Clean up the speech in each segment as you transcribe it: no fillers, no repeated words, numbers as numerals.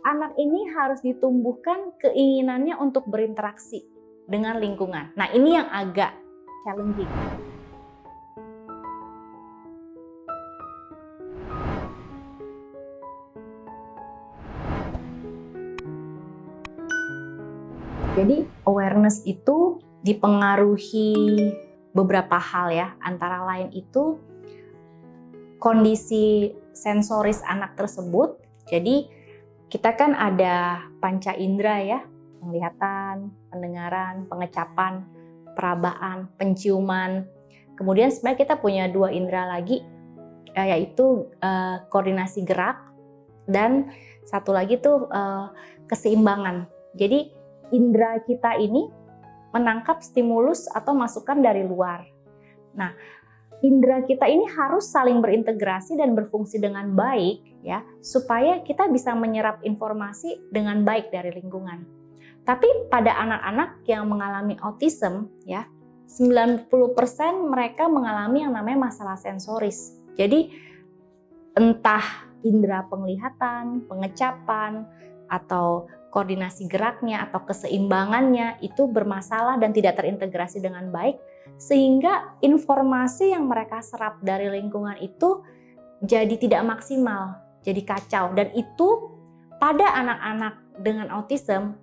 anak ini harus ditumbuhkan keinginannya untuk berinteraksi dengan lingkungan. Nah, ini yang agak challenging. Jadi awareness itu dipengaruhi beberapa hal ya, antara lain itu kondisi sensoris anak tersebut. Jadi kita kan ada panca indera ya, penglihatan, pendengaran, pengecapan, perabaan, penciuman. Kemudian sebenarnya kita punya dua indera lagi, yaitu koordinasi gerak dan satu lagi tuh keseimbangan. Jadi indera kita ini menangkap stimulus atau masukan dari luar. Nah, indera kita ini harus saling berintegrasi dan berfungsi dengan baik ya, supaya kita bisa menyerap informasi dengan baik dari lingkungan. Tapi pada anak-anak yang mengalami autism ya, 90% mereka mengalami yang namanya masalah sensoris. Jadi entah indera penglihatan, pengecapan, atau koordinasi geraknya atau keseimbangannya itu bermasalah dan tidak terintegrasi dengan baik, sehingga informasi yang mereka serap dari lingkungan itu jadi tidak maksimal, jadi kacau. Dan itu pada anak-anak dengan autism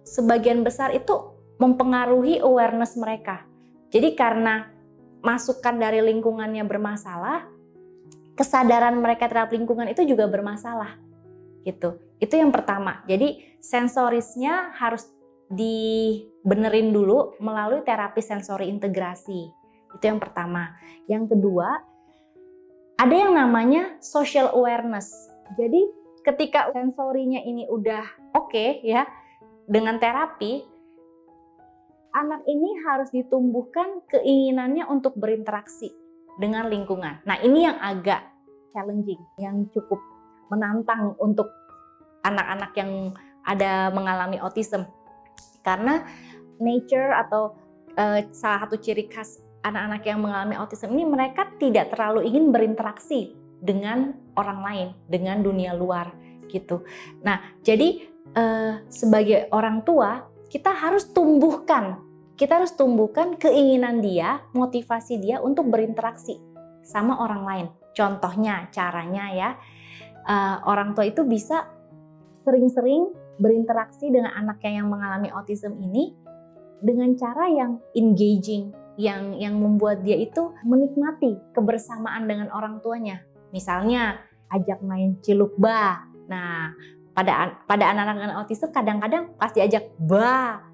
sebagian besar itu mempengaruhi awareness mereka. Jadi karena masukan dari lingkungannya bermasalah, kesadaran mereka terhadap lingkungan itu juga bermasalah gitu. Itu yang pertama. Jadi sensorisnya harus dibenerin dulu melalui terapi sensori integrasi. Itu yang pertama. Yang kedua, ada yang namanya social awareness. Jadi ketika sensorinya ini udah oke ya, dengan terapi, anak ini harus ditumbuhkan keinginannya untuk berinteraksi dengan lingkungan. Nah, ini yang agak challenging, yang cukup menantang untuk anak-anak yang ada mengalami autism. Karena nature atau salah satu ciri khas anak-anak yang mengalami autism ini, mereka tidak terlalu ingin berinteraksi dengan orang lain, dengan dunia luar gitu. Nah, jadi sebagai orang tua kita harus tumbuhkan keinginan dia, motivasi dia untuk berinteraksi sama orang lain. Contohnya, caranya ya, orang tua itu bisa sering-sering berinteraksi dengan anaknya yang mengalami autism ini dengan cara yang engaging, yang membuat dia itu menikmati kebersamaan dengan orang tuanya. Misalnya ajak main cilukba. Nah, pada anak-anak dengan autism kadang-kadang pas diajak ba,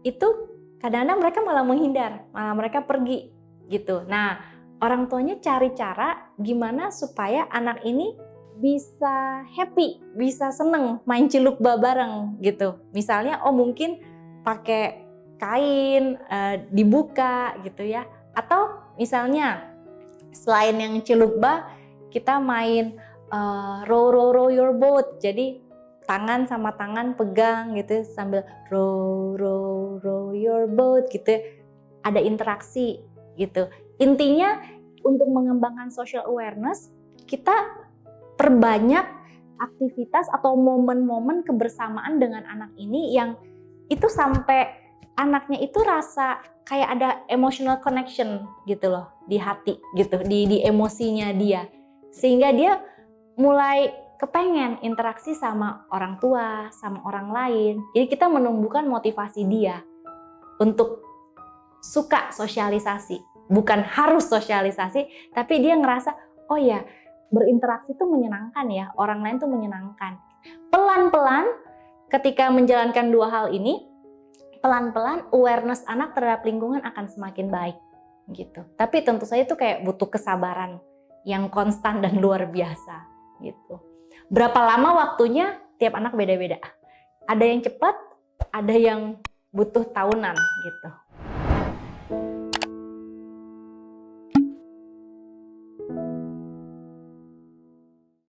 itu kadang-kadang mereka malah menghindar, malah mereka pergi gitu. Nah, orang tuanya cari cara gimana supaya anak ini bisa happy, bisa seneng main cilukba bareng gitu. Misalnya, mungkin pakai kain dibuka gitu ya. Atau misalnya selain yang cilukba, kita main row your boat. Jadi tangan sama tangan pegang gitu sambil row your boat gitu. Ada interaksi gitu. Intinya untuk mengembangkan social awareness, kita perbanyak aktivitas atau momen-momen kebersamaan dengan anak ini yang itu sampai anaknya itu rasa kayak ada emotional connection gitu loh di hati gitu, di emosinya dia, sehingga dia mulai kepengen interaksi sama orang tua, sama orang lain. Jadi kita menumbuhkan motivasi dia untuk suka sosialisasi, bukan harus sosialisasi, tapi dia ngerasa oh ya, berinteraksi itu menyenangkan ya, orang lain tuh menyenangkan. Pelan-pelan ketika menjalankan dua hal ini, pelan-pelan awareness anak terhadap lingkungan akan semakin baik gitu. Tapi tentu saja itu kayak butuh kesabaran yang konstan dan luar biasa gitu. Berapa lama waktunya tiap anak beda-beda. Ada yang cepat, ada yang butuh tahunan gitu.